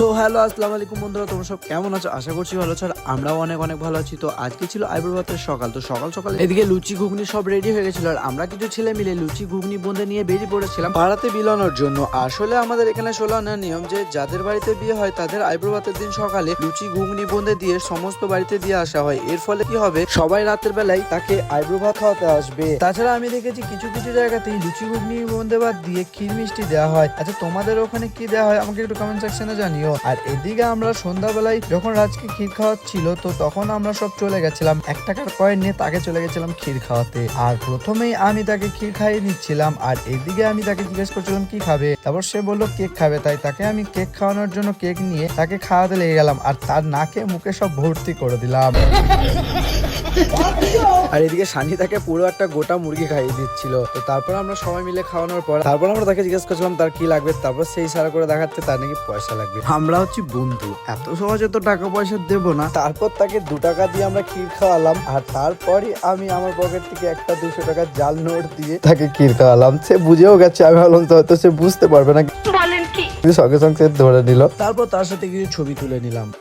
So hello আসসালামু আলাইকুম বন্ধুরা, তোমরা সব কেমন আছো? আশা করছি ভালো আছো। আর আমরাও অনেক অনেক ভালো আছি। তো আজকে ছিল আইবুড়ো ভাতের সকাল। তো সকাল সকাল এদিকে লুচি ঘুগনি সব রেডি হয়ে গেছিল, আর আমরা কিছু ছেলে মিলে লুচি ঘুগনি বোঁদে নিয়ে বেরিয়ে পড়েছিলাম পাড়াতে বিলানোর জন্য। আসলে আমাদের এখানে শোলানোর নিয়ম যে যাদের বাড়িতে বিয়ে হয় তাদের আইবুড়ো ভাতের দিন সকালে লুচি ঘুগনি বোঁদে দিয়ে সমস্ত বাড়িতে দিয়ে আসা হয়। এর ফলে কি হবে, সবাই রাতের বেলায় তাকে আইবুড়ো ভাত খাওয়াতে আসবে। তাছাড়া আমি দেখেছি কিছু কিছু জায়গাতেই লুচি ঘুগনি বোঁদে ভাত দিয়ে ক্ষীর মিষ্টি দেওয়া হয়। আচ্ছা, তোমাদের ওখানে কি দেওয়া হয় আমাকে একটু কমেন্ট সেকশনে জানিও। আর এদিকে আমরা সন্ধ্যাবেলায় যখন রাজকে ক্ষীর খাওয়াচ্ছিল, তো তখন আমরা সব চলে গেছিলাম 1 টাকার কয়েন নিয়ে তাকে চলে গেছিলাম ক্ষীর খাওয়াতে। আর প্রথমেই আমি তাকে ক্ষীর খাইয়ে নিচ্ছিলাম, আর এদিকে আমি তাকে জিজ্ঞেস করছিলাম কি খাবে। তারপর সে বললো কেক খাবে, তাই তাকে আমি কেক খাওয়ানোর জন্য কেক নিয়ে তাকে খাওয়াতে লেগে গেলাম, আর তার নাকে মুখে সব ভর্তি করে দিলাম। আর এদিকে সানি তাকে পুরো একটা গোটা মুরগি খাইয়ে দিচ্ছিল। তো তারপর আমরা সবাই মিলে খাওয়ানোর পর তারপর আমরা তাকে জিজ্ঞেস করছিলাম তার কি লাগবে। তারপর সেই ইশারা করে দেখাচ্ছে তার নাকি পয়সা লাগবে। আমরা হচ্ছি বন্ধু, এত সহজে তো টাকা পয়সা দেবো না। তারপর তাকে 2 টাকা দিয়ে আমরা ক্ষীর খাওয়ালাম, আর তারপরই আমি আমার পকেট থেকে একটা 200 টাকার জাল নোট দিয়ে তাকে ক্ষীর খাওয়ালাম। সে বুঝেও গেছে, আমি ভাবলাম তো হয়তো সে বুঝতে পারবে না, বলেন কি, সঙ্গে সঙ্গে ধরে নিল। তারপর তার সাথে কিছু ছবি তুলে নিলাম।